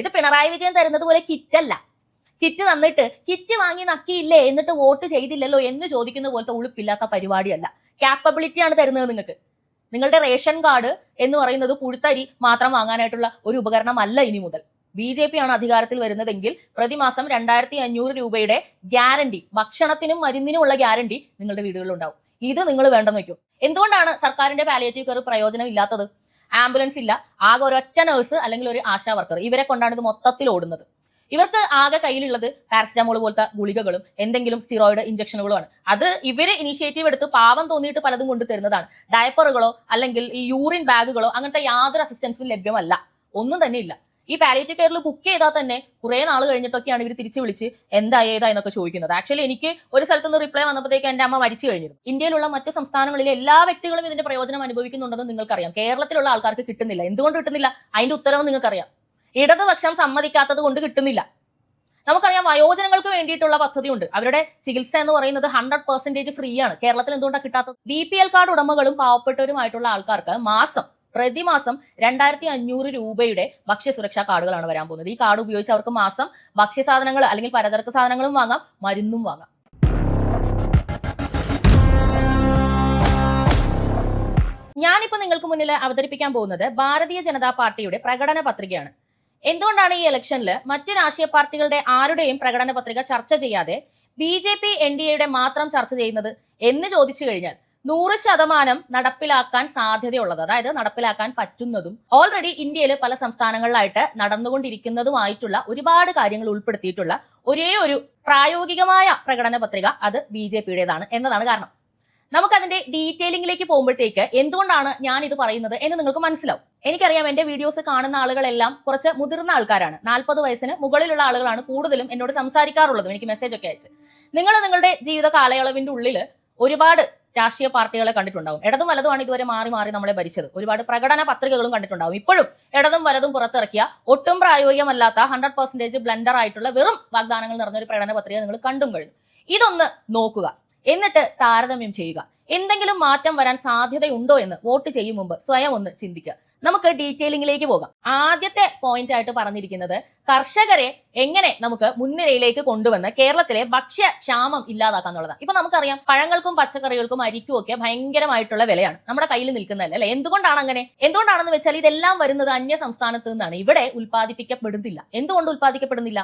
ഇത് പിണറായി വിജയൻ തരുന്നത് പോലെ കിറ്റല്ല. കിറ്റ് തന്നിട്ട് കിറ്റ് വാങ്ങി നക്കിയില്ലേ എന്നിട്ട് വോട്ട് ചെയ്തില്ലല്ലോ എന്ന് ചോദിക്കുന്ന പോലത്തെ ഉളുപ്പില്ലാത്ത പരിപാടിയല്ല. ക്യാപ്പബിലിറ്റിയാണ് തരുന്നത് നിങ്ങൾക്ക്. നിങ്ങളുടെ റേഷൻ കാർഡ് എന്ന് പറയുന്നത് പുഴുത്തരി മാത്രം വാങ്ങാനായിട്ടുള്ള ഒരു ഉപകരണമല്ല ഇനി മുതൽ. BJP ആണ് അധികാരത്തിൽ വരുന്നതെങ്കിൽ പ്രതിമാസം 2500 രൂപയുടെ ഗ്യാരണ്ടി, ഭക്ഷണത്തിനും മരുന്നിനുമുള്ള ഗ്യാരണ്ടി നിങ്ങളുടെ വീടുകളിൽ ഉണ്ടാവും. ഇത് നിങ്ങൾ വേണ്ടെന്ന് വെക്കും. എന്തുകൊണ്ടാണ് സർക്കാരിന്റെ പാലിയേറ്റീവ് കെയർ പ്രയോജനം ഇല്ലാത്തത്? ആംബുലൻസ് ഇല്ല, ആകെ ഒരൊറ്റ നഴ്സ് അല്ലെങ്കിൽ ഒരു ആശാ വർക്കർ, ഇവരെ കൊണ്ടാണ് ഇത് മൊത്തത്തിൽ ഓടുന്നത്. ഇവർക്ക് ആകെ കയ്യിലുള്ളത് പാരസിറ്റമോൾ പോലത്തെ ഗുളികകളും എന്തെങ്കിലും സ്റ്റിറോയിഡ് ഇഞ്ചക്ഷനുകളുമാണ്. അത് ഇവര് ഇനിഷ്യേറ്റീവ് എടുത്ത് പാവം തോന്നിയിട്ട് പലതും കൊണ്ടു തരുന്നതാണ്. ഡയപ്പറുകളോ അല്ലെങ്കിൽ ഈ യൂറിൻ ബാഗുകളോ അങ്ങനത്തെ യാതൊരു അസിസ്റ്റൻസും ലഭ്യമല്ല, ഒന്നും തന്നെ ഇല്ല. ഈ പാലിയേറ്റീവ് കെയറിൽ ബുക്ക് ചെയ്താൽ തന്നെ കുറെ നാൾ കഴിഞ്ഞിട്ടൊക്കെയാണ് ഇവർ തിരിച്ചു വിളിച്ച് എന്താ ഏതാ എന്നൊക്കെ ചോദിക്കുന്നത്. ആക്ച്വലി എനിക്ക് ഒരു സ്ഥലത്തുനിന്ന് റിപ്ലൈ വന്നപ്പോഴത്തേക്ക് എന്റെ അമ്മ മരിച്ചു കഴിഞ്ഞിരുന്നു. ഇന്ത്യയിലുള്ള മറ്റ് സംസ്ഥാനങ്ങളിലെ എല്ലാ വ്യക്തികളും ഇതിന്റെ പ്രയോജനം അനുഭവിക്കുന്നുണ്ടെന്ന് നിങ്ങൾക്കറിയാം. കേരളത്തിലുള്ള ആൾക്കാർക്ക് കിട്ടുന്നില്ല. എന്തുകൊണ്ട് കിട്ടുന്നില്ല? അതിന്റെ ഉത്തരവും നിങ്ങൾക്കറിയാം. ഇടതുപക്ഷം സമ്മതിക്കാത്തത് കൊണ്ട് കിട്ടുന്നില്ല. നമുക്കറിയാം വയോജനങ്ങൾക്ക് വേണ്ടിയിട്ടുള്ള പദ്ധതിയുണ്ട്. അവരുടെ ചികിത്സ എന്ന് പറയുന്നത് 100% ഫ്രീ ആണ്. കേരളത്തിൽ എന്തുകൊണ്ടാണ് കിട്ടാത്തത്? BPL കാർഡ് ഉടമകളും പാവപ്പെട്ടവരുമായിട്ടുള്ള ആൾക്കാർക്ക് പ്രതിമാസം 2500 രൂപയുടെ ഭക്ഷ്യസുരക്ഷാ കാർഡുകളാണ് വരാൻ പോകുന്നത്. ഈ കാർഡ് ഉപയോഗിച്ച് അവർക്ക് മാസം ഭക്ഷ്യസാധനങ്ങൾ അല്ലെങ്കിൽ പലചരക്ക് സാധനങ്ങളും വാങ്ങാം, മരുന്നും വാങ്ങാം. ഞാനിപ്പോ നിങ്ങൾക്ക് മുന്നിൽ അവതരിപ്പിക്കാൻ പോകുന്നത് ഭാരതീയ ജനതാ പാർട്ടിയുടെ പ്രകടന പത്രികയാണ്. എന്തുകൊണ്ടാണ് ഈ ഇലക്ഷനിൽ മറ്റ് രാഷ്ട്രീയ പാർട്ടികളുടെ ആരുടെയും പ്രകടന പത്രിക ചർച്ച ചെയ്യാതെ BJP NDAയുടെ മാത്രം ചർച്ച ചെയ്യുന്നത് എന്ന് ചോദിച്ചു കഴിഞ്ഞാൽ 100% നടപ്പിലാക്കാൻ സാധ്യതയുള്ളത്, അതായത് നടപ്പിലാക്കാൻ പറ്റുന്നതും ഓൾറെഡി ഇന്ത്യയിൽ പല സംസ്ഥാനങ്ങളിലായിട്ട് നടന്നുകൊണ്ടിരിക്കുന്നതുമായിട്ടുള്ള ഒരുപാട് കാര്യങ്ങൾ ഉൾപ്പെടുത്തിയിട്ടുള്ള ഒരേ ഒരു പ്രായോഗികമായ പ്രകടന പത്രിക അത് BJPയുടേതാണ് എന്നതാണ് കാരണം. നമുക്കതിന്റെ ഡീറ്റെയിലിംഗിലേക്ക് പോകുമ്പോഴത്തേക്ക് എന്തുകൊണ്ടാണ് ഞാൻ ഇത് പറയുന്നത് എന്ന് നിങ്ങൾക്ക് മനസ്സിലാവും. എനിക്കറിയാം എന്റെ വീഡിയോസ് കാണുന്ന ആളുകളെല്ലാം കുറച്ച് മുതിർന്ന ആൾക്കാരാണ്. 40 വയസ്സിന് മുകളിലുള്ള ആളുകളാണ് കൂടുതലും എന്നോട് സംസാരിക്കാറുള്ളതും എനിക്ക് മെസ്സേജ് ഒക്കെ അയച്ച്. നിങ്ങൾ നിങ്ങളുടെ ജീവിത കാലയളവിന്റെ ഉള്ളിൽ ഒരുപാട് രാഷ്ട്രീയ പാർട്ടികളെ കണ്ടിട്ടുണ്ടാവും. ഇടതും വലതുമാണ് ഇതുവരെ മാറി മാറി നമ്മളെ ഭരിച്ചത്. ഒരുപാട് പ്രകടന പത്രികകളും കണ്ടിട്ടുണ്ടാവും. ഇപ്പോഴും ഇടതും വലതും പുറത്തിറക്കിയ ഒട്ടും പ്രായോഗികമല്ലാത്ത 100% ബ്ലണ്ടർ ആയിട്ടുള്ള വെറും വാഗ്ദാനങ്ങൾ നിറഞ്ഞൊരു പ്രകടന പത്രിക നിങ്ങൾ കണ്ടും കഴിഞ്ഞു. ഇതൊന്ന് നോക്കുക, എന്നിട്ട് താരതമ്യം ചെയ്യുക. എന്തെങ്കിലും മാറ്റം വരാൻ സാധ്യതയുണ്ടോ എന്ന് വോട്ട് ചെയ്യും മുമ്പ് സ്വയം ഒന്ന് ചിന്തിക്കുക. നമുക്ക് ഡീറ്റെയിലിംഗിലേക്ക് പോകാം. ആദ്യത്തെ പോയിന്റ് ആയിട്ട് പറഞ്ഞിരിക്കുന്നത് കർഷകരെ എങ്ങനെ നമുക്ക് മുൻനിരയിലേക്ക് കൊണ്ടുവന്ന് കേരളത്തിലെ ഭക്ഷ്യക്ഷാമം ഇല്ലാതാക്കാന്നുള്ളതാണ്. ഇപ്പൊ നമുക്കറിയാം പഴങ്ങൾക്കും പച്ചക്കറികൾക്കും അരിക്കും ഒക്കെ ഭയങ്കരമായിട്ടുള്ള വിലയാണ്, നമ്മുടെ കയ്യിൽ നിൽക്കുന്നതല്ല അല്ലെ? എന്തുകൊണ്ടാണ് അങ്ങനെ? എന്തുകൊണ്ടാണെന്ന് വെച്ചാൽ ഇതെല്ലാം വരുന്നത് അന്യ സംസ്ഥാനത്ത് നിന്നാണ്. ഇവിടെ ഉൽപ്പാദിപ്പിക്കപ്പെടുന്നില്ല. എന്തുകൊണ്ട് ഉൽപ്പാദിക്കപ്പെടുന്നില്ല?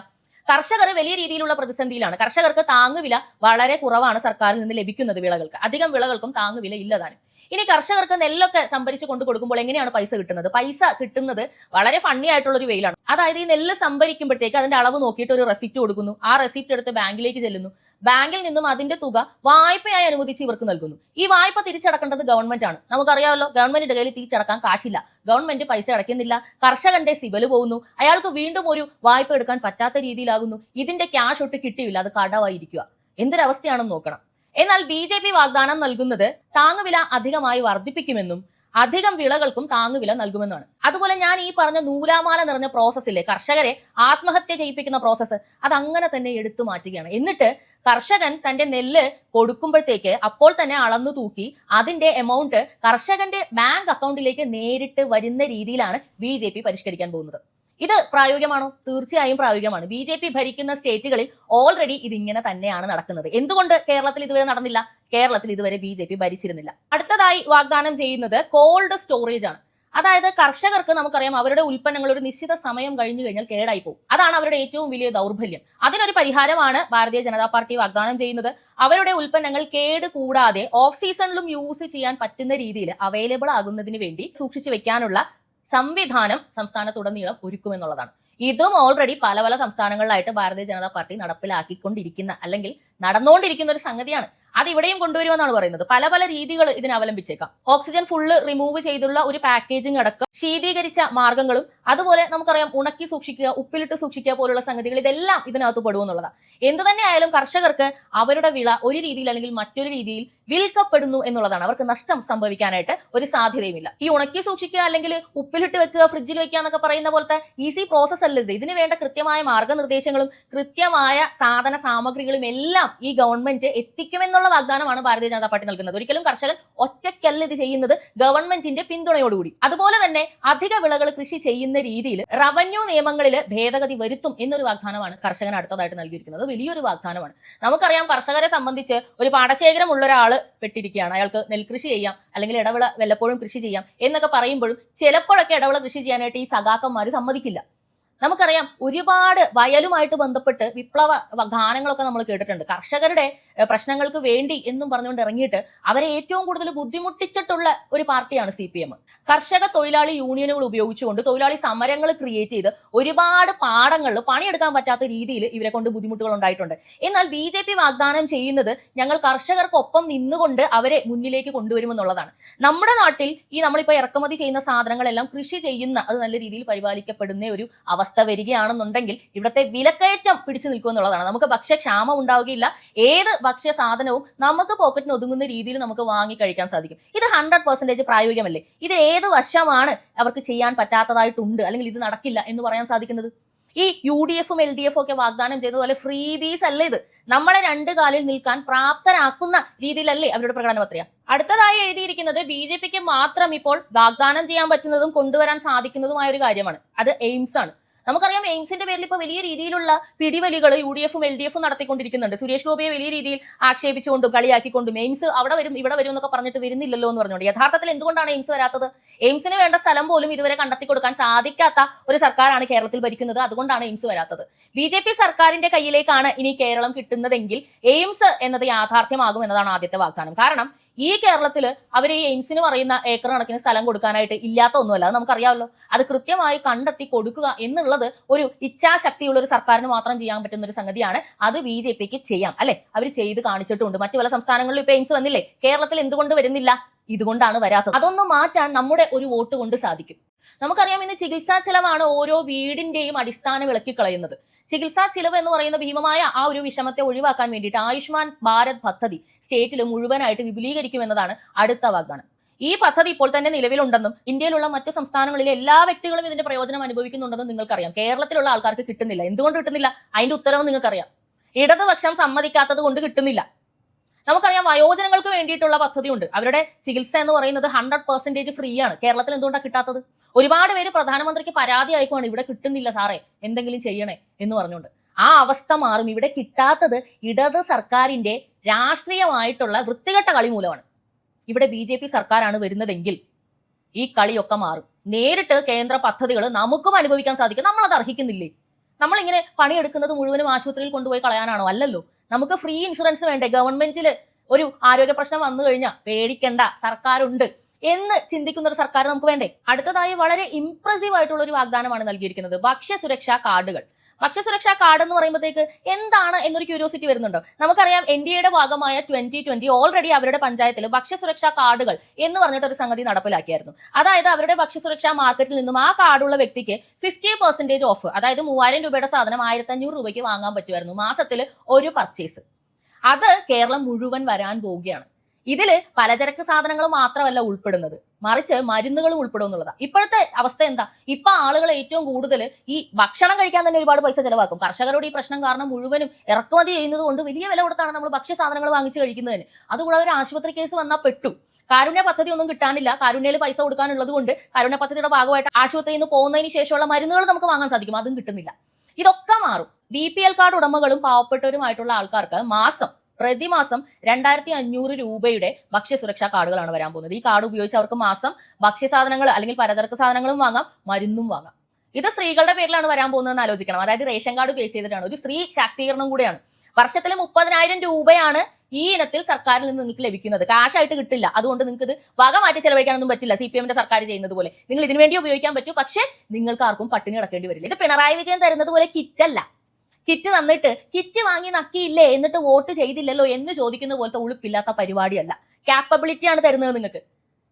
കർഷകർ വലിയ രീതിയിലുള്ള പ്രതിസന്ധിയിലാണ്. കർഷകർക്ക് താങ്ങുവില വളരെ കുറവാണ് സർക്കാരിൽ നിന്ന് ലഭിക്കുന്നത്. വിളകൾക്ക് അധികം വിളകൾക്കും താങ്ങുവില ഇല്ലതാണ്. ഇനി കർഷകർക്ക് നെല്ലൊക്കെ സംഭരിച്ച് കൊണ്ടു കൊടുക്കുമ്പോൾ എങ്ങനെയാണ് പൈസ കിട്ടുന്നത്? പൈസ കിട്ടുന്നത് വളരെ ഫണ്ണി ആയിട്ടുള്ള ഒരു വെയിലാണ്. അതായത് ഈ നെല്ല് സംഭരിക്കുമ്പോഴത്തേക്ക് അതിന്റെ അളവ് നോക്കിയിട്ട് ഒരു റെസിപ്റ്റ് കൊടുക്കുന്നു. ആ റെസിപ്റ്റ് എടുത്ത് ബാങ്കിലേക്ക് ചെല്ലുന്നു. ബാങ്കിൽ നിന്നും അതിന്റെ തുക വായ്പയായി അനുവദിച്ച് ഇവർക്ക് നൽകുന്നു. ഈ വായ്പ തിരിച്ചടക്കേണ്ടത് ഗവൺമെന്റ് ആണ്. നമുക്കറിയാമല്ലോ, ഗവൺമെന്റിന്റെ കയ്യിൽ തിരിച്ചടക്കാൻ കാശില്ല. ഗവൺമെന്റ് പൈസ അടയ്ക്കുന്നില്ല. കർഷകന്റെ സിബല് പോകുന്നു. അയാൾക്ക് വീണ്ടും ഒരു വായ്പ എടുക്കാൻ പറ്റാത്ത രീതിയിലാകുന്നു. ഇതിന്റെ ക്യാഷ് ഒട്ട് കിട്ടിയില്ല, അത് കടവായിരിക്കുക. എന്തൊരവസ്ഥയാണെന്ന് നോക്കണം. എന്നാൽ BJP വാഗ്ദാനം നൽകുന്നത് താങ്ങുവില അധികമായി വർദ്ധിപ്പിക്കുമെന്നും അധികം വിളകൾക്കും താങ്ങുവില നൽകുമെന്നാണ്. അതുപോലെ ഞാൻ ഈ പറഞ്ഞ നൂലാമാല നിറഞ്ഞ പ്രോസസ്സില്ലേ, കർഷകരെ ആത്മഹത്യ ചെയ്യിപ്പിക്കുന്ന പ്രോസസ്സ്, അത് അങ്ങനെ തന്നെ എടുത്തു മാറ്റുകയാണ്. എന്നിട്ട് കർഷകൻ തന്റെ നെല്ല് കൊടുക്കുമ്പോഴത്തേക്ക് അപ്പോൾ തന്നെ അളന്നു തൂക്കി അതിന്റെ എമൗണ്ട് കർഷകന്റെ ബാങ്ക് അക്കൗണ്ടിലേക്ക് നേരിട്ട് വരുന്ന രീതിയിലാണ് BJP പരിഷ്കരിക്കാൻ പോകുന്നത്. ഇത് പ്രായോഗികമാണോ? തീർച്ചയായും പ്രായോഗികമാണ്. BJP ഭരിക്കുന്ന സ്റ്റേറ്റുകളിൽ ഓൾറെഡി ഇതിങ്ങനെ തന്നെയാണ് നടക്കുന്നത്. എന്തുകൊണ്ട് കേരളത്തിൽ ഇതുവരെ നടന്നില്ല? കേരളത്തിൽ ഇതുവരെ BJP ഭരിച്ചിരുന്നില്ല. അടുത്തതായി വാഗ്ദാനം ചെയ്യുന്നത് കോൾഡ് സ്റ്റോറേജ് ആണ്. അതായത് കർഷകർക്ക് നമുക്കറിയാം അവരുടെ ഉൽപ്പന്നങ്ങൾ ഒരു നിശ്ചിത സമയം കഴിഞ്ഞു കഴിഞ്ഞാൽ കേടായി പോകും. അതാണ് അവരുടെ ഏറ്റവും വലിയ ദൗർബല്യം. അതിനൊരു പരിഹാരമാണ് ഭാരതീയ ജനതാ പാർട്ടി വാഗ്ദാനം ചെയ്യുന്നത്. അവരുടെ ഉൽപ്പന്നങ്ങൾ കേട് കൂടാതെ ഓഫ് സീസണിലും യൂസ് ചെയ്യാൻ പറ്റുന്ന രീതിയിൽ അവൈലബിൾ ആകുന്നതിന് വേണ്ടി സൂക്ഷിച്ചു വെക്കാനുള്ള സംവിധാനം സംസ്ഥാനത്തുടനീളം ഒരുക്കുമെന്നുള്ളതാണ്. ഇതും ഓൾറെഡി പല പല സംസ്ഥാനങ്ങളിലായിട്ട് ഭാരതീയ ജനതാ പാർട്ടി നടപ്പിലാക്കിക്കൊണ്ടിരിക്കുന്ന അല്ലെങ്കിൽ നടന്നുകൊണ്ടിരിക്കുന്ന ഒരു സംഗതിയാണ്. അത് ഇവിടെയും കൊണ്ടുവരുമെന്നാണ് പറയുന്നത്. പല പല രീതികൾ ഇതിന് അവലംബിച്ചേക്കാം. ഓക്സിജൻ ഫുള്ള് റിമൂവ് ചെയ്തുള്ള ഒരു പാക്കേജിംഗ് അടക്കം, ശീതീകരിച്ച മാർഗങ്ങളും, അതുപോലെ നമുക്കറിയാം ഉണക്കി സൂക്ഷിക്കുക, ഉപ്പിലിട്ട് സൂക്ഷിക്കുക പോലുള്ള സംഗതികൾ, ഇതെല്ലാം ഇതിനകത്ത് പെടുമെന്നുള്ളതാണ്. എന്തു തന്നെ ആയാലും കർഷകർക്ക് അവരുടെ വിള ഒരു രീതിയിൽ അല്ലെങ്കിൽ മറ്റൊരു രീതിയിൽ വിൽക്കപ്പെടുന്നു എന്നുള്ളതാണ്. അവർക്ക് നഷ്ടം സംഭവിക്കാനായിട്ട് ഒരു സാധ്യതയുമില്ല. ഈ ഉണക്കി സൂക്ഷിക്കുക അല്ലെങ്കിൽ ഉപ്പിലിട്ട് വെക്കുക, ഫ്രിഡ്ജിൽ വെക്കുക എന്നൊക്കെ പറയുന്ന പോലത്തെ ഈസി പ്രോസസ് അല്ലത്. ഇതിന് വേണ്ട കൃത്യമായ മാർഗനിർദ്ദേശങ്ങളും കൃത്യമായ സാധന സാമഗ്രികളും എല്ലാം എല്ലാം ഈ ഗവൺമെന്റ് എത്തിക്കുമെന്നുള്ള വാഗ്ദാനമാണ് ഭാരതീയ ജനതാ പാർട്ടി നൽകുന്നത്. ഒരിക്കലും കർഷകൻ ഒറ്റയ്ക്കല്ല ഇത് ചെയ്യുന്നത്, ഗവൺമെന്റിന്റെ പിന്തുണയോടുകൂടി. അതുപോലെ തന്നെ അധിക വിളകൾ കൃഷി ചെയ്യുന്ന രീതിയിൽ റവന്യൂ നിയമങ്ങളിൽ ഭേദഗതി വരുത്തും എന്നൊരു വാഗ്ദാനമാണ് കർഷകന് അടുത്തതായിട്ട് നൽകിയിരിക്കുന്നത്. വലിയൊരു വാഗ്ദാനമാണ്. നമുക്കറിയാം, കർഷകരെ സംബന്ധിച്ച് ഒരു പാടശേഖരം ഉള്ള ഒരാള് പെട്ടിരിക്കുകയാണ്. അയാൾക്ക് നെൽകൃഷി ചെയ്യാം, അല്ലെങ്കിൽ ഇടവിള വല്ലപ്പോഴും കൃഷി ചെയ്യാം എന്നൊക്കെ പറയുമ്പോഴും ചിലപ്പോഴൊക്കെ ഇടവിള കൃഷി ചെയ്യാനായിട്ട് ഈ സഖാക്കന്മാർ സമ്മതിക്കില്ല. നമുക്കറിയാം, ഒരുപാട് വയലുമായിട്ട് ബന്ധപ്പെട്ട് വിപ്ലവ ഗാനങ്ങളൊക്കെ നമ്മൾ കേട്ടിട്ടുണ്ട്. കർഷകരുടെ പ്രശ്നങ്ങൾക്ക് വേണ്ടി എന്നും പറഞ്ഞുകൊണ്ട് ഇറങ്ങിയിട്ട് അവരെ ഏറ്റവും കൂടുതൽ ബുദ്ധിമുട്ടിച്ചിട്ടുള്ള ഒരു പാർട്ടിയാണ് CPM. കർഷക തൊഴിലാളി യൂണിയനുകൾ ഉപയോഗിച്ചുകൊണ്ട് തൊഴിലാളി സമരങ്ങൾ ക്രിയേറ്റ് ചെയ്ത് ഒരുപാട് പാടങ്ങളിൽ പണിയെടുക്കാൻ പറ്റാത്ത രീതിയിൽ ഇവരെ കൊണ്ട് ബുദ്ധിമുട്ടുകൾ ഉണ്ടായിട്ടുണ്ട്. എന്നാൽ BJP വാഗ്ദാനം ചെയ്യുന്നത് ഞങ്ങൾ കർഷകർക്കൊപ്പം നിന്നുകൊണ്ട് അവരെ മുന്നിലേക്ക് കൊണ്ടുവരുമെന്നുള്ളതാണ്. നമ്മുടെ നാട്ടിൽ ഈ നമ്മളിപ്പോൾ ഇറക്കുമതി ചെയ്യുന്ന സാധനങ്ങളെല്ലാം കൃഷി ചെയ്യുന്ന, അത് നല്ല രീതിയിൽ പരിപാലിക്കപ്പെടുന്ന ഒരു അവസ്ഥ വരികയാണെന്നുണ്ടെങ്കിൽ ഇവിടുത്തെ വിലക്കയറ്റം പിടിച്ചു നിൽക്കുമെന്നുള്ളതാണ്. നമുക്ക് ഭക്ഷ്യക്ഷാമം ഉണ്ടാവുകയില്ല. ഏത് ഭക്ഷ്യ സാധനവും നമുക്ക് പോക്കറ്റിന് ഒതുങ്ങുന്ന രീതിയിൽ നമുക്ക് വാങ്ങി കഴിക്കാൻ സാധിക്കും. ഇത് 100% പ്രായോഗികമല്ലേ? ഇത് ഏത് വശമാണ് അവർക്ക് ചെയ്യാൻ പറ്റാത്തതായിട്ടുണ്ട്, അല്ലെങ്കിൽ ഇത് നടക്കില്ല എന്ന് പറയാൻ സാധിക്കുന്നത്? ഈ UDFും LDFും ഒക്കെ വാഗ്ദാനം ചെയ്തതുപോലെ ഫ്രീ ബീസ് അല്ലേ ഇത്? നമ്മളെ രണ്ട് കാലിൽ നിൽക്കാൻ പ്രാപ്തരാക്കുന്ന രീതിയിലല്ലേ അവരുടെ പ്രകടന പത്രിക? അടുത്തതായി എഴുതിയിരിക്കുന്നത് BJPക്ക് മാത്രം ഇപ്പോൾ വാഗ്ദാനം ചെയ്യാൻ പറ്റുന്നതും കൊണ്ടുവരാൻ സാധിക്കുന്നതുമായ ഒരു കാര്യമാണ്. അത് എയിംസ് ആണ്. നമുക്കറിയാം, എയിംസിന്റെ പേരിൽ ഇപ്പോൾ വലിയ രീതിയിലുള്ള പിടിവലികൾ UDFും LDFും നടത്തിക്കൊണ്ടിരിക്കുന്നുണ്ട്. സുരേഷ് ഗോപിയെ വലിയ രീതിയിൽ ആക്ഷേപിച്ചുകൊണ്ടും കളിയാക്കിക്കൊണ്ടും എയിംസ് അവിടെ വരും ഇവിടെ വരും എന്നൊക്കെ പറഞ്ഞിട്ട് വരുന്നില്ലല്ലോ എന്ന് പറഞ്ഞുകൊണ്ട്. യഥാർത്ഥത്തിൽ എന്തുകൊണ്ടാണ് എയിംസ് വരാത്തത്? എയിംസിന് വേണ്ട സ്ഥലം പോലും ഇതുവരെ കണ്ടെത്തി കൊടുക്കാൻ സാധിക്കാത്ത ഒരു സർക്കാരാണ് കേരളത്തിൽ ഭരിക്കുന്നത്. അതുകൊണ്ടാണ് എയിംസ് വരാത്തത്. BJP സർക്കാരിന്റെ കയ്യിലേക്കാണ് ഇനി കേരളം കിട്ടുന്നതെങ്കിൽ എയിംസ് എന്നത് യാഥാർത്ഥ്യമാകും എന്നതാണ് ആദ്യത്തെ വാഗ്ദാനം. കാരണം ഈ കേരളത്തിൽ അവർ ഈ എയിംസിന് പറയുന്ന ഏക്കർ കണക്കിന് സ്ഥലം കൊടുക്കാനായിട്ട് ഇല്ലാത്ത ഒന്നുമല്ല. അത് നമുക്കറിയാമല്ലോ. അത് കൃത്യമായി കണ്ടെത്തി കൊടുക്കുക എന്നുള്ളത് ഒരു ഇച്ഛാശക്തിയുള്ള ഒരു സർക്കാരിന് മാത്രം ചെയ്യാൻ പറ്റുന്ന ഒരു സംഗതിയാണ്. അത് BJPക്ക് ചെയ്യാം, അല്ലെ? അവർ ചെയ്ത് കാണിച്ചിട്ടുണ്ട്. മറ്റു പല സംസ്ഥാനങ്ങളിലും ഇപ്പൊ എയിംസ് വന്നില്ലേ? കേരളത്തിൽ എന്തുകൊണ്ട് വരുന്നില്ല? ഇതുകൊണ്ടാണ് വരാത്തത്. അതൊന്നും മാറ്റാൻ നമ്മുടെ ഒരു വോട്ട് കൊണ്ട് സാധിക്കും. നമുക്കറിയാം, ഇന്ന് ചികിത്സാ ചെലവാണ് ഓരോ വീടിന്റെയും അടിസ്ഥാനം വിളക്കിക്കളയുന്നത്. ചികിത്സാ ചിലവ് എന്ന് പറയുന്ന ഭീമമായ ആ ഒരു വിഷമത്തെ ഒഴിവാക്കാൻ വേണ്ടിയിട്ട് ആയുഷ്മാൻ ഭാരത് പദ്ധതി സ്റ്റേറ്റിൽ മുഴുവനായിട്ട് വിപുലീകരിക്കുമെന്നതാണ് അടുത്ത വാഗ്ദാനം. ഈ പദ്ധതി ഇപ്പോൾ തന്നെ നിലവിലുണ്ടെന്നും ഇന്ത്യയിലുള്ള മറ്റു സംസ്ഥാനങ്ങളിലെ എല്ലാ വ്യക്തികളും ഇതിന്റെ പ്രയോജനം അനുഭവിക്കുന്നുണ്ടെന്നും നിങ്ങൾക്കറിയാം. കേരളത്തിലുള്ള ആൾക്കാർക്ക് കിട്ടുന്നില്ല. എന്തുകൊണ്ട് കിട്ടുന്നില്ല? അതിന്റെ ഉത്തരവും നിങ്ങൾക്കറിയാം. ഇടതുപക്ഷം സമ്മതിക്കാത്തത് കൊണ്ട് കിട്ടുന്നില്ല. നമുക്കറിയാം, വയോജനങ്ങൾക്ക് വേണ്ടിയിട്ടുള്ള പദ്ധതിയുണ്ട്. അവരുടെ ചികിത്സ എന്ന് പറയുന്നത് 100% ഫ്രീ ആണ്. കേരളത്തിൽ എന്തുകൊണ്ടാണ് കിട്ടാത്തത്? ഒരുപാട് പേര് പ്രധാനമന്ത്രിക്ക് പരാതി അയക്കുവാണ്, ഇവിടെ കിട്ടുന്നില്ല സാറേ, എന്തെങ്കിലും ചെയ്യണേ എന്ന് പറഞ്ഞുകൊണ്ട്. ആ അവസ്ഥ മാറും. ഇവിടെ കിട്ടാത്തത് ഇടത് സർക്കാരിന്റെ രാഷ്ട്രീയമായിട്ടുള്ള വൃത്തികെട്ട കളി മൂലമാണ്. ഇവിടെ BJP സർക്കാരാണ് വരുന്നതെങ്കിൽ ഈ കളിയൊക്കെ മാറും. നേരിട്ട് കേന്ദ്ര പദ്ധതികൾ നമുക്കും അനുഭവിക്കാൻ സാധിക്കും. നമ്മളത് അർഹിക്കുന്നില്ലേ? നമ്മളിങ്ങനെ പണിയെടുക്കുന്നത് മുഴുവനും ആശുപത്രിയിൽ കൊണ്ടുപോയി കളയാനാണോ? അല്ലല്ലോ. നമുക്ക് ഫ്രീ ഇൻഷുറൻസ് വേണ്ടേ? ഗവൺമെന്റിൽ ഒരു ആരോഗ്യ പ്രശ്നം വന്നു കഴിഞ്ഞാൽ പേടിക്കണ്ട, സർക്കാരുണ്ട് എന്ന് ചിന്തിക്കുന്ന ഒരു സർക്കാർ നമുക്ക് വേണ്ടേ? അടുത്തതായി വളരെ ഇംപ്രസീവ് ആയിട്ടുള്ള ഒരു വാഗ്ദാനമാണ് നൽകിയിരിക്കുന്നത്. ഭക്ഷ്യസുരക്ഷാ കാർഡുകൾ. ഭക്ഷ്യസുരക്ഷാ കാർഡ് എന്ന് പറയുമ്പോഴത്തേക്ക് എന്താണ് എന്നൊരു ക്യൂരിയോസിറ്റി വരുന്നുണ്ടോ? നമുക്കറിയാം, NDAയുടെ ഭാഗമായ 2020 ഓൾറെഡി അവരുടെ പഞ്ചായത്തിൽ ഭക്ഷ്യസുരക്ഷാ കാർഡുകൾ എന്ന് പറഞ്ഞിട്ട് ഒരു സംഗതി നടപ്പിലാക്കിയായിരുന്നു. അതായത് അവരുടെ ഭക്ഷ്യസുരക്ഷാ മാർക്കറ്റിൽ നിന്നും ആ കാർഡുള്ള വ്യക്തിക്ക് 50% ഓഫ്, അതായത് 3000 രൂപയുടെ സാധനം 1500 രൂപയ്ക്ക് വാങ്ങാൻ പറ്റുമായിരുന്നു മാസത്തിൽ ഒരു പർച്ചേസ്. അത് കേരളം മുഴുവൻ വരാൻ പോവുകയാണ്. ഇതില് പലചരക്ക് സാധനങ്ങൾ മാത്രമല്ല ഉൾപ്പെടുന്നത്, മറിച്ച് മരുന്നുകളും ഉൾപ്പെടും എന്നുള്ളതാണ്. ഇപ്പോഴത്തെ അവസ്ഥ എന്താ? ഇപ്പൊ ആളുകൾ ഏറ്റവും കൂടുതൽ ഈ ഭക്ഷണം കഴിക്കാൻ തന്നെ ഒരുപാട് പൈസ ചെലവാക്കും. കർഷകരുടെ ഈ പ്രശ്നം കാരണം മുഴുവനും ഇറക്കുമതി ചെയ്യുന്നത് കൊണ്ട് വലിയ വില കൊടുത്താണ് നമ്മൾ ഭക്ഷ്യ സാധനങ്ങൾ വാങ്ങിച്ച് കഴിക്കുന്നതിന്. അതുകൂടാതെ ഒരു ആശുപത്രി കേസ് വന്നാൽ പെട്ടു. കാരുണ്യ പദ്ധതി ഒന്നും കിട്ടാനില്ല. കാരുണ്യയിൽ പൈസ കൊടുക്കാനുള്ളത് കൊണ്ട് കാരുണ്യ പദ്ധതിയുടെ ഭാഗമായിട്ട് ആശുപത്രിയിൽ നിന്ന് പോകുന്നതിന് ശേഷമുള്ള മരുന്നുകൾ നമുക്ക് വാങ്ങാൻ സാധിക്കും. അതും കിട്ടുന്നില്ല. ഇതൊക്കെ മാറും. BPL കാർഡ് ഉടമകളും പാവപ്പെട്ടവരുമായിട്ടുള്ള ആൾക്കാർക്ക് പ്രതിമാസം 2500 രൂപയുടെ ഭക്ഷ്യസുരക്ഷാ കാർഡുകളാണ് വരാൻ പോകുന്നത്. ഈ കാർഡ് ഉപയോഗിച്ച് അവർക്ക് മാസം ഭക്ഷ്യസാധനങ്ങൾ അല്ലെങ്കിൽ പലചരക്ക് സാധനങ്ങളും വാങ്ങാം, മരുന്നും വാങ്ങാം. ഇത് സ്ത്രീകളുടെ പേരിലാണ് വരാൻ പോകുന്നതെന്ന് ആലോചിക്കണം. അതായത് റേഷൻ കാർഡ് ബേസ് ചെയ്തിട്ടാണ്. ഒരു സ്ത്രീ ശാക്തീകരണം കൂടെയാണ്. വർഷത്തിൽ 30,000 രൂപയാണ് ഈ ഇനത്തിൽ സർക്കാരിൽ നിന്ന് നിങ്ങൾക്ക് ലഭിക്കുന്നത്. കാശായിട്ട് കിട്ടില്ല. അതുകൊണ്ട് നിങ്ങൾക്ക് ഇത് വക മാറ്റി ചെലവഴിക്കാനൊന്നും പറ്റില്ല. CPMന്റെ സർക്കാർ ചെയ്യുന്നത് പോലെ നിങ്ങൾ ഇതിനു വേണ്ടി ഉപയോഗിക്കാൻ പറ്റും. പക്ഷേ നിങ്ങൾക്ക് ആർക്കും പട്ടിണി കിടക്കേണ്ടി വരില്ല. ഇത് പിണറായി വിജയൻ തരുന്നത് പോലെ കിറ്റല്ല. കിറ്റ് തന്നിട്ട് കിറ്റ് വാങ്ങി നക്കിയില്ലേ എന്നിട്ട് വോട്ട് ചെയ്തില്ലല്ലോ എന്ന് ചോദിക്കുന്ന പോലത്തെ ഉളുപ്പില്ലാത്ത പരിപാടിയല്ല. ക്യാപ്പബിലിറ്റിയാണ് തരുന്നത് നിങ്ങൾക്ക്.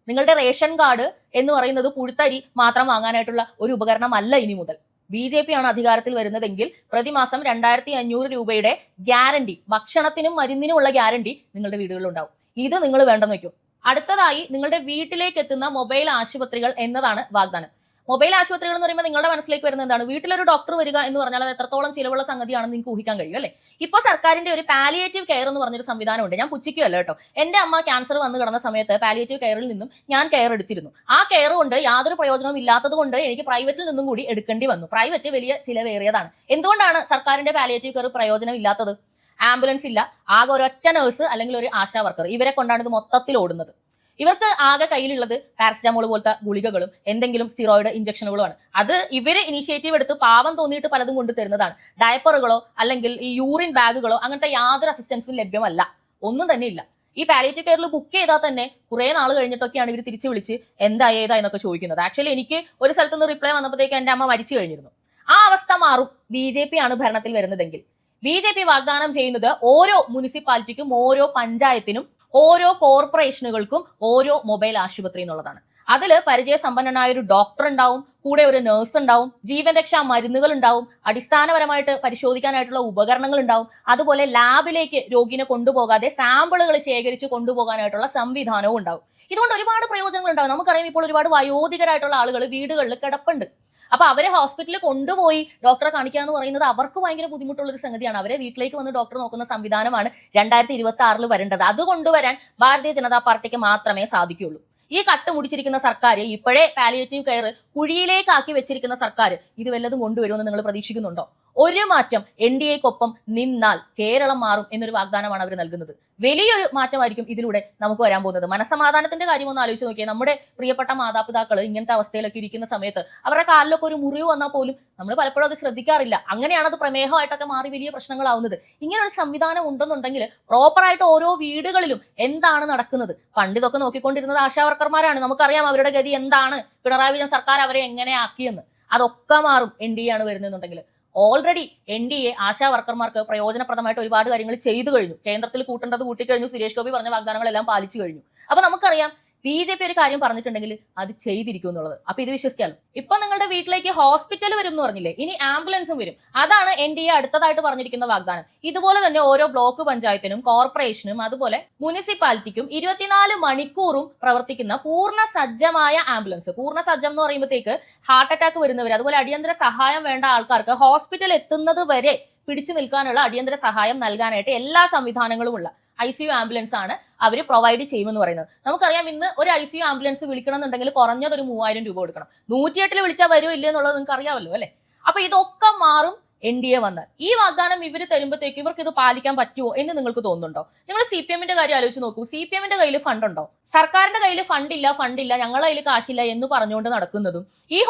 നിങ്ങളുടെ റേഷൻ കാർഡ് എന്ന് പറയുന്നത് പുഴുത്തരി മാത്രം വാങ്ങാനായിട്ടുള്ള ഒരു ഉപകരണമല്ല. ഇനി മുതൽ BJP ആണ് അധികാരത്തിൽ വരുന്നതെങ്കിൽ പ്രതിമാസം 2500 രൂപയുടെ ഗ്യാരണ്ടി, ഭക്ഷണത്തിനും മരുന്നിനുമുള്ള ഗ്യാരണ്ടി നിങ്ങളുടെ വീടുകളിൽ ഉണ്ടാവും. ഇത് നിങ്ങൾ വേണ്ടെന്ന് വെക്കും. അടുത്തതായി നിങ്ങളുടെ വീട്ടിലേക്ക് എത്തുന്ന മൊബൈൽ ആശുപത്രികൾ എന്നതാണ് വാഗ്ദാനം. മൊബൈൽ ആശുപത്രികൾ എന്ന് പറയുമ്പോൾ നിങ്ങളുടെ മനസ്സിലേക്ക് വരുന്നത് എന്താണ്? വീട്ടിലൊരു ഡോക്ടർ വരിക എന്ന് പറഞ്ഞാൽ അത് എത്രത്തോളം ചിലവുള്ള സംഗതിയാണെന്ന് നിങ്ങൾക്ക് ഊഹിക്കാൻ കഴിയും അല്ലേ? ഇപ്പോൾ സർക്കാരിന്റെ ഒരു പാലിയേറ്റീവ് കെയർ എന്ന് പറഞ്ഞൊരു സംവിധാനമുണ്ട്. ഞാൻ പുച്ഛിക്കുകയല്ല കേട്ടോ. എന്റെ അമ്മ ക്യാൻസർ വന്ന് കിടന്ന സമയത്ത് പാലിയേറ്റീവ് കെയറിൽ നിന്നും ഞാൻ കെയർ എടുത്തിരുന്നു. ആ കെയർ കൊണ്ട് യാതൊരു പ്രയോജനവും ഇല്ലാത്തത് കൊണ്ട് എനിക്ക് പ്രൈവറ്റിൽ നിന്നും കൂടി എടുക്കേണ്ടി വന്നു. പ്രൈവറ്റ് വലിയ ചിലവേറിയതാണ്. എന്തുകൊണ്ടാണ് സർക്കാരിന്റെ പാലിയേറ്റീവ് കെയർ പ്രയോജനം ഇല്ലാത്തത്? ആംബുലൻസ് ഇല്ല, ആകെ ഒരൊറ്റ നഴ്സ് അല്ലെങ്കിൽ ഒരു ആശാ വർക്കർ, ഇവരെ കൊണ്ടാണ് ഇത് മൊത്തത്തിൽ ഓടുന്നത്. ഇവർക്ക് ആകെ കയ്യിലുള്ളത് പാരസിറ്റമോൾ പോലത്തെ ഗുളികകളും എന്തെങ്കിലും സ്റ്റിറോയിഡ് ഇഞ്ചക്ഷനുകളുമാണ്. അത് ഇവര് ഇനിഷ്യേറ്റീവ് എടുത്ത് പാവം തോന്നിയിട്ട് പലതും കൊണ്ടു തരുന്നതാണ്. ഡയപ്പറുകളോ അല്ലെങ്കിൽ ഈ യൂറിൻ ബാഗുകളോ അങ്ങനത്തെ യാതൊരു അസിസ്റ്റൻസും ലഭ്യമല്ല, ഒന്നും തന്നെ ഇല്ല. ഈ പാലിയേറ്റീവ് കെയറിൽ ബുക്ക് ചെയ്താൽ തന്നെ കുറെ നാൾ കഴിഞ്ഞിട്ടൊക്കെയാണ് ഇവർ തിരിച്ചു വിളിച്ച് എന്താ ഏതാ എന്നൊക്കെ ചോദിക്കുന്നത്. ആക്ച്വലി എനിക്ക് ഒരു സ്ഥലത്ത് നിന്ന് റിപ്ലൈ വന്നപ്പോഴത്തേക്ക് എന്റെ അമ്മ മരിച്ചു കഴിഞ്ഞിരുന്നു. ആ അവസ്ഥ മാറും BJP ആണ് ഭരണത്തിൽ വരുന്നതെങ്കിൽ. BJP വാഗ്ദാനം ചെയ്യുന്നത് ഓരോ മുനിസിപ്പാലിറ്റിക്കും ഓരോ പഞ്ചായത്തിനും ഓരോ കോർപ്പറേഷനുകൾക്കും ഓരോ മൊബൈൽ ആശുപത്രി എന്നുള്ളതാണ്. അതില് പരിചയസമ്പന്നനായ ഒരു ഡോക്ടർ ഉണ്ടാവും, കൂടെ ഒരു നഴ്സ് ഉണ്ടാവും, ജീവൻ രക്ഷാ മരുന്നുകൾ ഉണ്ടാവും, അടിസ്ഥാനപരമായിട്ട് പരിശോധിക്കാനായിട്ടുള്ള ഉപകരണങ്ങൾ ഉണ്ടാവും, അതുപോലെ ലാബിലേക്ക് രോഗിനെ കൊണ്ടുപോകാതെ സാമ്പിളുകൾ ശേഖരിച്ച് കൊണ്ടുപോകാനായിട്ടുള്ള സംവിധാനവും ഉണ്ടാവും. ഇതുകൊണ്ട് ഒരുപാട് പ്രയോജനങ്ങൾ ഉണ്ടാവും. നമുക്കറിയാം ഇപ്പോൾ ഒരുപാട് വയോധികരായിട്ടുള്ള ആളുകൾ വീടുകളിൽ കിടപ്പുണ്ട്. അപ്പൊ അവരെ ഹോസ്പിറ്റലിൽ കൊണ്ടുപോയി ഡോക്ടറെ കാണിക്കുക എന്ന് പറയുന്നത് അവർക്ക് ഭയങ്കര ബുദ്ധിമുട്ടുള്ള ഒരു സംഗതിയാണ്. അവരെ വീട്ടിലേക്ക് വന്ന് ഡോക്ടർ നോക്കുന്ന സംവിധാനമാണ് 2026 വരേണ്ടത്. അത് കൊണ്ടുവരാൻ ഭാരതീയ ജനതാ പാർട്ടിക്ക് മാത്രമേ സാധിക്കുകയുള്ളൂ. ഈ കട്ട് മുടിച്ചിരിക്കുന്ന സർക്കാർ, ഇപ്പോഴേ പാലിയേറ്റീവ് കെയർ കുഴിയിലേക്കാക്കി വെച്ചിരിക്കുന്ന സർക്കാർ ഇത് വല്ലതും കൊണ്ടുവരുമെന്ന് നിങ്ങൾ പ്രതീക്ഷിക്കുന്നുണ്ടോ? ഒരു മാറ്റം NDAക്കൊപ്പം നിന്നാൽ കേരളം മാറും എന്നൊരു വാഗ്ദാനമാണ് അവർ നൽകുന്നത്. വലിയൊരു മാറ്റമായിരിക്കും ഇതിലൂടെ നമുക്ക് വരാൻ പോകുന്നത്. മനസ്സമാധാനത്തിന്റെ കാര്യം ഒന്ന് ആലോചിച്ച് നോക്കിയാൽ നമ്മുടെ പ്രിയപ്പെട്ട മാതാപിതാക്കൾ ഇങ്ങനത്തെ അവസ്ഥയിലൊക്കെ ഇരിക്കുന്ന സമയത്ത് അവരുടെ കാലിലൊക്കെ ഒരു മുറിവ് വന്നാൽ പോലും നമ്മൾ പലപ്പോഴും അത് ശ്രദ്ധിക്കാറില്ല. അങ്ങനെയാണ് അത് പ്രമേഹമായിട്ടൊക്കെ മാറി വലിയ പ്രശ്നങ്ങളാവുന്നത്. ഇങ്ങനെ ഒരു സംവിധാനം ഉണ്ടെന്നുണ്ടെങ്കിൽ പ്രോപ്പറായിട്ട് ഓരോ വീടുകളിലും എന്താണ് നടക്കുന്നത്? പണ്ട് ഇതൊക്കെ നോക്കിക്കൊണ്ടിരുന്നത് ആശാവർക്കർമാരാണ്. നമുക്കറിയാം അവരുടെ ഗതി എന്താണ്. പിണറായി വിജയൻ സർക്കാർ അവരെ എങ്ങനെ ആക്കിയെന്ന്. അതൊക്കെ മാറും NDA ആണ് വരുന്നതെന്നുണ്ടെങ്കിൽ. ഓൾറെഡി NDA ആശാ വർക്കർമാർക്ക് പ്രയോജനപ്രദമായിട്ട് ഒരുപാട് കാര്യങ്ങൾ ചെയ്തു കഴിഞ്ഞു. കേന്ദ്രത്തിൽ കൂട്ടേണ്ടത് കൂട്ടിക്കഴിഞ്ഞു. സുരേഷ് ഗോപി പറഞ്ഞ വാഗ്ദാനങ്ങളെല്ലാം പാലിച്ചു കഴിഞ്ഞു. അപ്പൊ നമുക്കറിയാം BJP ഒരു കാര്യം പറഞ്ഞിട്ടുണ്ടെങ്കിൽ അത് ചെയ്തിരിക്കും എന്നുള്ളത്. അപ്പൊ ഇത് വിശ്വസിക്കാമല്ലോ. ഇപ്പൊ നിങ്ങളുടെ വീട്ടിലേക്ക് ഹോസ്പിറ്റൽ വരും എന്ന് പറഞ്ഞില്ലേ, ഇനി ആംബുലൻസും വരും. അതാണ് NDA അടുത്തതായിട്ട് പറഞ്ഞിരിക്കുന്ന വാഗ്ദാനം. ഇതുപോലെ തന്നെ ഓരോ ബ്ലോക്ക് പഞ്ചായത്തിനും കോർപ്പറേഷനും അതുപോലെ മുനിസിപ്പാലിറ്റിക്കും 24 മണിക്കൂറും പ്രവർത്തിക്കുന്ന പൂർണ്ണ സജ്ജമായ ആംബുലൻസ്. പൂർണ്ണ സജ്ജം എന്ന് പറയുമ്പോഴത്തേക്ക് ഹാർട്ട് അറ്റാക്ക് വരുന്നവർ, അതുപോലെ അടിയന്തര സഹായം വേണ്ട ആൾക്കാർക്ക് ഹോസ്പിറ്റൽ എത്തുന്നത് വരെ പിടിച്ചു നിൽക്കാനുള്ള അടിയന്തര സഹായം നൽകാനായിട്ട് എല്ലാ സംവിധാനങ്ങളും ഉള്ള ICU ആംബുലൻസ് ആണ് അവർ പ്രൊവൈഡ് ചെയ്യുമെന്ന് പറയുന്നത്. നമുക്കറിയാം ഇന്ന് ഒരു ICU ആംബുലൻസ് വിളിക്കണം എന്നുണ്ടെങ്കിൽ കുറഞ്ഞത് ഒരു 3000 രൂപ കൊടുക്കണം. 108 വിളിച്ചാൽ വരുമോ ഇല്ല എന്നുള്ളത് നിങ്ങൾക്ക് അറിയാമല്ലോ അല്ലെ? അപ്പൊ ഇതൊക്കെ മാറും NDA വന്നാൽ. ഈ വാഗ്ദാനം ഇവർ തരുമ്പോഴത്തേക്ക് ഇവർക്ക് ഇത് പാലിക്കാൻ പറ്റുമോ എന്ന് നിങ്ങൾക്ക് തോന്നുന്നുണ്ടോ? നിങ്ങൾ CPMന്റെ കാര്യം ആലോചിച്ച് നോക്കൂ. CPMന്റെ കയ്യിൽ ഫണ്ട് ഉണ്ടോ? സർക്കാരിന്റെ കയ്യിൽ ഫണ്ടില്ല, ഞങ്ങളുടെ കയ്യിൽ കാശില്ല എന്ന് പറഞ്ഞുകൊണ്ട് നടക്കുന്നതും ഈ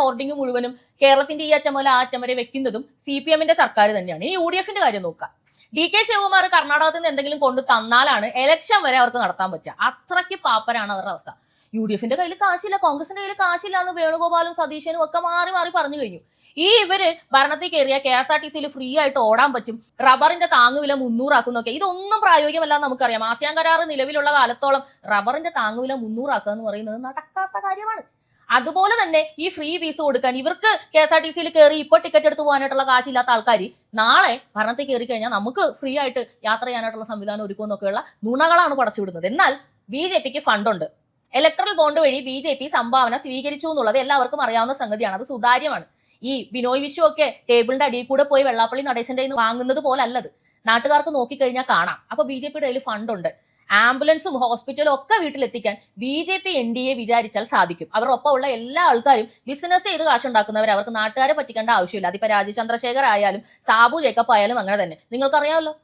ഹോർഡിംഗ് മുഴുവനും കേരളത്തിന്റെ ഈ അറ്റം മുതൽ ആ അറ്റം വരെ വെക്കുന്നതും CPMന്റെ സർക്കാർ തന്നെയാണ്. ഈ UDFന്റെ കാര്യം നോക്കാം. DK ശിവകുമാർ കർണാടകത്തിൽ നിന്ന് എന്തെങ്കിലും കൊണ്ട് തന്നാലാണ് ഇലക്ഷൻ വരെ അവർക്ക് നടത്താൻ പറ്റുക. അത്രയ്ക്ക് പാപ്പരാണ് അവരുടെ അവസ്ഥ. UDFന്റെ കയ്യിൽ കാശില്ല, കോൺഗ്രസിന്റെ കയ്യിൽ കാശില്ല എന്ന് വേണുഗോപാലും സതീശനും ഒക്കെ മാറി പറഞ്ഞു കഴിഞ്ഞു. ഇവര് ഭരണത്തിൽ കയറിയ KSRTCയിൽ ഫ്രീ ആയിട്ട് ഓടാൻ പറ്റും, റബ്ബറിന്റെ താങ്ങുവില 300 ആക്കുന്നൊക്കെ ഇതൊന്നും പ്രായോഗികമല്ല. നമുക്കറിയാം ആസിയാൻ കരാർ നിലവിലുള്ള കാലത്തോളം റബ്ബറിന്റെ താങ്ങുവില 300 ആക്കുക എന്ന് പറയുന്നത് നടക്കാത്ത കാര്യമാണ്. അതുപോലെ തന്നെ ഈ ഫ്രീ വീസ കൊടുക്കാൻ ഇവർക്ക് KSRTCയിൽ കയറി ഇപ്പൊ ടിക്കറ്റ് എടുത്ത് പോകാനായിട്ടുള്ള കാശില്ലാത്ത ആൾക്കാർ നാളെ ഭരണത്തിൽ കയറി കഴിഞ്ഞാൽ നമുക്ക് ഫ്രീ ആയിട്ട് യാത്ര ചെയ്യാനായിട്ടുള്ള സംവിധാനം ഒരുക്കുമെന്നൊക്കെയുള്ള നുണകളാണ് പടച്ചുവിടുന്നത്. എന്നാൽ BJPക്ക് ഫണ്ടുണ്ട്. ഇലക്ട്രൽ ബോണ്ട് വഴി BJP സംഭാവന സ്വീകരിച്ചു എന്നുള്ളത് എല്ലാവർക്കും അറിയാവുന്ന സംഗതിയാണ്. അത് സുതാര്യമാണ്. ഈ ബിനോയ് വിശ്വ ഒക്കെ ടേബിളിന്റെ അടിയിൽ കൂടെ പോയി വെള്ളാപ്പള്ളി നടേശന്റെ വാങ്ങുന്നത് പോലെ അല്ലത്. നാട്ടുകാർക്ക് നോക്കിക്കഴിഞ്ഞാൽ കാണാം. അപ്പൊ BJPയുടെ കയ്യിൽ ഫണ്ടുണ്ട്. ആംബുലൻസും ഹോസ്പിറ്റലും ഒക്കെ വീട്ടിലെത്തിക്കാൻ BJP NDA വിചാരിച്ചാൽ സാധിക്കും. അവരൊപ്പം ഉള്ള എല്ലാ ആൾക്കാരും ബിസിനസ് ചെയ്ത് കാശുണ്ടാക്കുന്നവർ, അവർക്ക് നാട്ടുകാരെ പറ്റിക്കേണ്ട ആവശ്യമില്ല. അതിപ്പോ രാജീവ് ചന്ദ്രശേഖർ ആയാലും സാബു ജേക്കബ് ആയാലും അങ്ങനെ തന്നെ. നിങ്ങൾക്കറിയാമല്ലോ.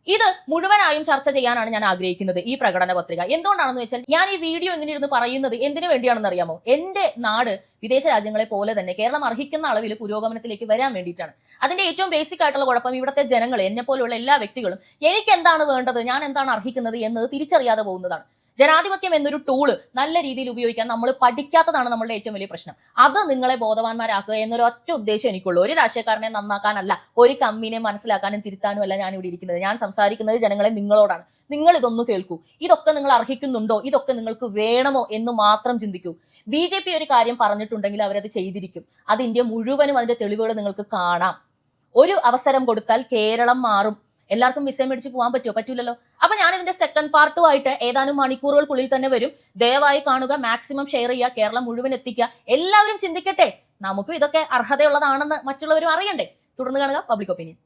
ഇത് മുഴുവനായും ചർച്ച ചെയ്യാനാണ് ഞാൻ ആഗ്രഹിക്കുന്നത് ഈ പ്രകടന പത്രിക. എന്തുകൊണ്ടാണെന്ന് വെച്ചാൽ ഞാൻ ഈ വീഡിയോ ഇങ്ങനെ ഇരുന്ന് പറയുന്നത് എന്തിനു വേണ്ടിയാണെന്ന് അറിയാമോ? എന്റെ നാട് വിദേശ രാജ്യങ്ങളെ പോലെ തന്നെ കേരളം അർഹിക്കുന്ന അളവിൽ പുരോഗമനത്തിലേക്ക് വരാൻ വേണ്ടിയിട്ടാണ്. അതിന്റെ ഏറ്റവും ബേസിക് ആയിട്ടുള്ള കുഴപ്പം ഇവിടുത്തെ ജനങ്ങൾ, എന്നെ പോലെയുള്ള എല്ലാ വ്യക്തികളും എനിക്ക് എന്താണ് വേണ്ടത്, ഞാൻ എന്താണ് അർഹിക്കുന്നത് എന്നത് തിരിച്ചറിയാതെ പോകുന്നതാണ്. ജനാധിപത്യം എന്നൊരു ടൂള് നല്ല രീതിയിൽ ഉപയോഗിക്കാൻ നമ്മൾ പഠിക്കാത്തതാണ് നമ്മളുടെ ഏറ്റവും വലിയ പ്രശ്നം. അത് നിങ്ങളെ ബോധവാന്മാരാക്കുക എന്നൊരു ഒറ്റ ഉദ്ദേശം എനിക്കുള്ളൂ. ഒരു രാഷ്ട്രീയക്കാരനെ നന്നാക്കാനല്ല, ഒരു കമ്മിനെ മനസ്സിലാക്കാനും തിരുത്താനും അല്ല ഞാൻ ഇവിടെ ഇരിക്കുന്നത്. ഞാൻ സംസാരിക്കുന്നത് ജനങ്ങളെ നിങ്ങളോടാണ്. നിങ്ങൾ ഇതൊന്ന് കേൾക്കൂ. ഇതൊക്കെ നിങ്ങൾ അർഹിക്കുന്നുണ്ടോ, ഇതൊക്കെ നിങ്ങൾക്ക് വേണമോ എന്ന് മാത്രം ചിന്തിക്കൂ. BJP ഒരു കാര്യം പറഞ്ഞിട്ടുണ്ടെങ്കിൽ അവരത് ചെയ്തിരിക്കും. അത് ഇന്ത്യ മുഴുവനും അതിന്റെ തെളിവുകൾ നിങ്ങൾക്ക് കാണാം. ഒരു അവസരം കൊടുത്താൽ കേരളം മാറും. എല്ലാവർക്കും വിസ മേടിച്ച് പോകാൻ പറ്റുമോ? പറ്റൂലല്ലോ. അപ്പൊ ഞാൻ ഇതിന്റെ സെക്കൻഡ് പാർട്ടുമായിട്ട് ഏതാനും മണിക്കൂറുകൾക്കുള്ളിൽ തന്നെ വരും. ദയവായി കാണുക, മാക്സിമം ഷെയർ ചെയ്യുക, കേരളം മുഴുവൻ എത്തിക്കുക. എല്ലാവരും ചിന്തിക്കട്ടെ, നമുക്കും ഇതൊക്കെ അർഹതയുള്ളതാണെന്ന് മറ്റുള്ളവരും അറിയണ്ടേ. തുടർന്ന് കാണുക പബ്ലിക് ഒപ്പീനിയൻ.